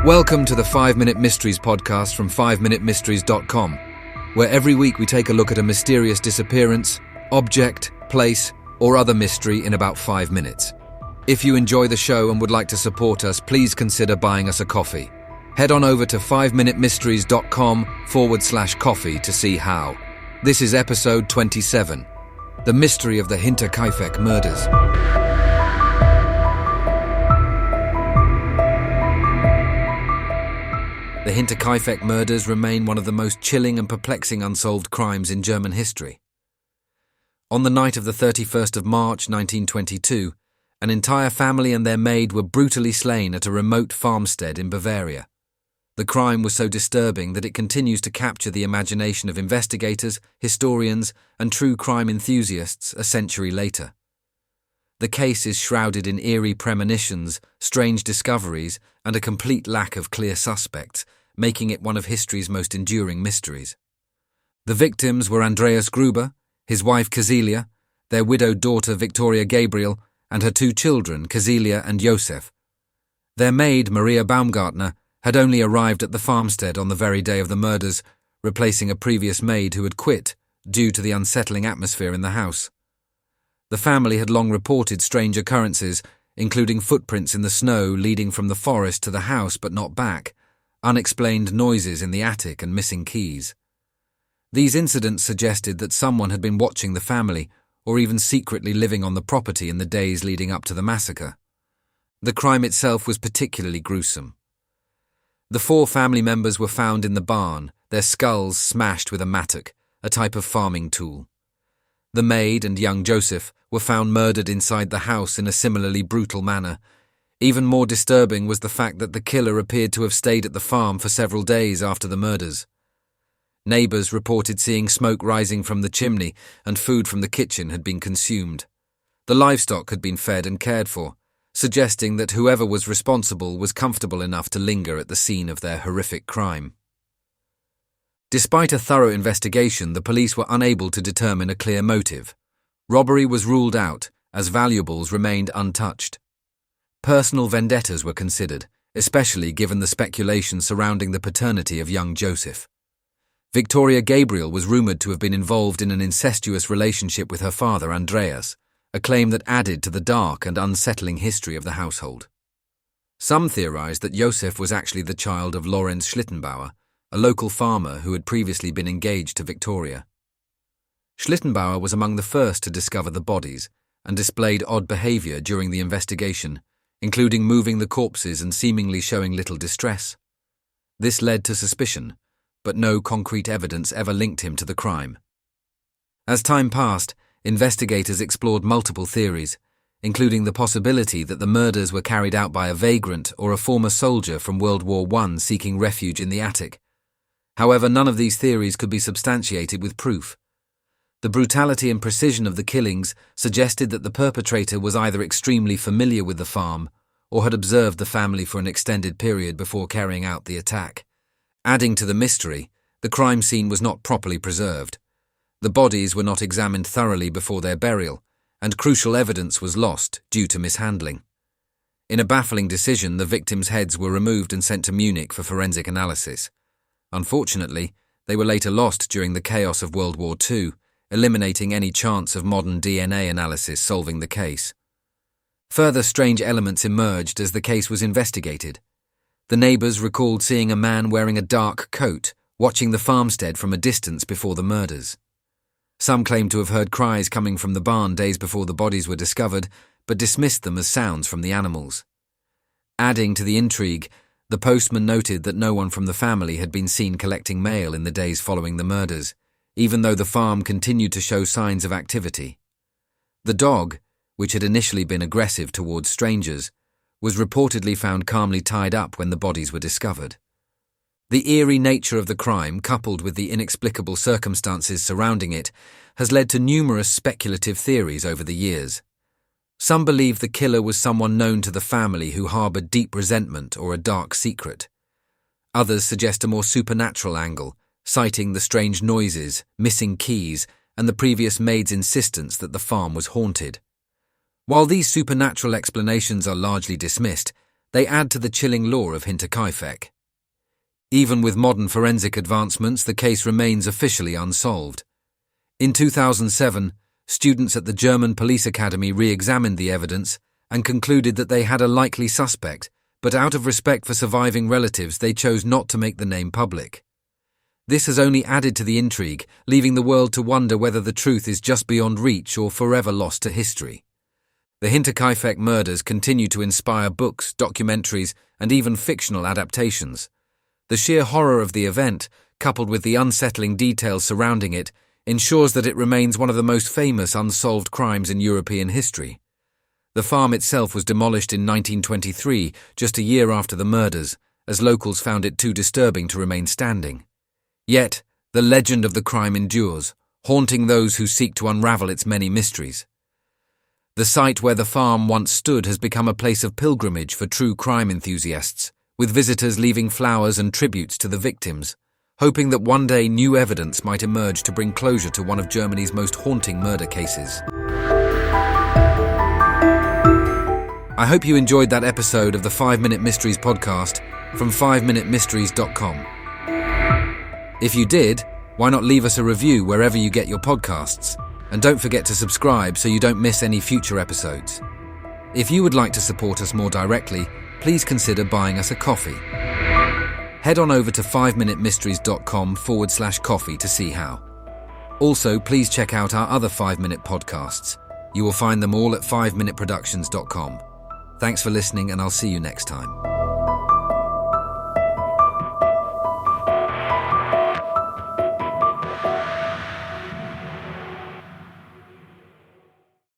Welcome to the 5-Minute Mysteries podcast from 5minutemysteries.com, where every week we take a look at a mysterious disappearance, object, place, or other mystery in about 5 minutes. If you enjoy the show and would like to support us, please consider buying us a coffee. Head on over to 5minutemysteries.com/coffee to see how. This is episode 27, The Mystery of the Hinterkaifeck Murders. The Hinterkaifeck murders remain one of the most chilling and perplexing unsolved crimes in German history. On the night of the 31st of March 1922, an entire family and their maid were brutally slain at a remote farmstead in Bavaria. The crime was so disturbing that it continues to capture the imagination of investigators, historians, and true crime enthusiasts a century later. The case is shrouded in eerie premonitions, strange discoveries, and a complete lack of clear suspects, making it one of history's most enduring mysteries. The victims were Andreas Gruber, his wife Cecilia, their widowed daughter Victoria Gabriel, and her 2 children, Cecilia and Josef. Their maid, Maria Baumgartner, had only arrived at the farmstead on the very day of the murders, replacing a previous maid who had quit due to the unsettling atmosphere in the house. The family had long reported strange occurrences, including footprints in the snow leading from the forest to the house but not back, unexplained noises in the attic and missing keys. These incidents suggested that someone had been watching the family or even secretly living on the property in the days leading up to the massacre. The crime itself was particularly gruesome. The 4 family members were found in the barn, their skulls smashed with a mattock, a type of farming tool. The maid and young Joseph were found murdered inside the house in a similarly brutal manner. Even more disturbing was the fact that the killer appeared to have stayed at the farm for several days after the murders. Neighbours reported seeing smoke rising from the chimney and food from the kitchen had been consumed. The livestock had been fed and cared for, suggesting that whoever was responsible was comfortable enough to linger at the scene of their horrific crime. Despite a thorough investigation, the police were unable to determine a clear motive. Robbery was ruled out, as valuables remained untouched. Personal vendettas were considered, especially given the speculation surrounding the paternity of young Joseph. Victoria Gabriel was rumoured to have been involved in an incestuous relationship with her father, Andreas, a claim that added to the dark and unsettling history of the household. Some theorised that Joseph was actually the child of Lorenz Schlittenbauer, a local farmer who had previously been engaged to Victoria. Schlittenbauer was among the first to discover the bodies and displayed odd behaviour during the investigation, including moving the corpses and seemingly showing little distress. This led to suspicion, but no concrete evidence ever linked him to the crime. As time passed, investigators explored multiple theories, including the possibility that the murders were carried out by a vagrant or a former soldier from World War I seeking refuge in the attic. However, none of these theories could be substantiated with proof. The brutality and precision of the killings suggested that the perpetrator was either extremely familiar with the farm or had observed the family for an extended period before carrying out the attack. Adding to the mystery, the crime scene was not properly preserved. The bodies were not examined thoroughly before their burial, and crucial evidence was lost due to mishandling. In a baffling decision, the victims' heads were removed and sent to Munich for forensic analysis. Unfortunately, they were later lost during the chaos of World War II, eliminating any chance of modern DNA analysis solving the case. Further strange elements emerged as the case was investigated. The neighbours recalled seeing a man wearing a dark coat, watching the farmstead from a distance before the murders. Some claimed to have heard cries coming from the barn days before the bodies were discovered, but dismissed them as sounds from the animals. Adding to the intrigue, the postman noted that no one from the family had been seen collecting mail in the days following the murders, even though the farm continued to show signs of activity. The dog, which had initially been aggressive towards strangers, was reportedly found calmly tied up when the bodies were discovered. The eerie nature of the crime, coupled with the inexplicable circumstances surrounding it, has led to numerous speculative theories over the years. Some believe the killer was someone known to the family who harboured deep resentment or a dark secret. Others suggest a more supernatural angle, citing the strange noises, missing keys, and the previous maid's insistence that the farm was haunted. While these supernatural explanations are largely dismissed, they add to the chilling lore of Hinterkaifeck. Even with modern forensic advancements, the case remains officially unsolved. In 2007, students at the German Police Academy re-examined the evidence and concluded that they had a likely suspect, but out of respect for surviving relatives, they chose not to make the name public. This has only added to the intrigue, leaving the world to wonder whether the truth is just beyond reach or forever lost to history. The Hinterkaifeck murders continue to inspire books, documentaries, and even fictional adaptations. The sheer horror of the event, coupled with the unsettling details surrounding it, ensures that it remains one of the most famous unsolved crimes in European history. The farm itself was demolished in 1923, just a year after the murders, as locals found it too disturbing to remain standing. Yet, the legend of the crime endures, haunting those who seek to unravel its many mysteries. The site where the farm once stood has become a place of pilgrimage for true crime enthusiasts, with visitors leaving flowers and tributes to the victims, hoping that one day new evidence might emerge to bring closure to one of Germany's most haunting murder cases. I hope you enjoyed that episode of the 5-Minute Mysteries podcast from 5minutemysteries.com. If you did, why not leave us a review wherever you get your podcasts? And don't forget to subscribe so you don't miss any future episodes. If you would like to support us more directly, please consider buying us a coffee. Head on over to 5minutemysteries.com/coffee to see how. Also, please check out our other 5-minute podcasts. You will find them all at 5minuteproductions.com. Thanks for listening, and I'll see you next time.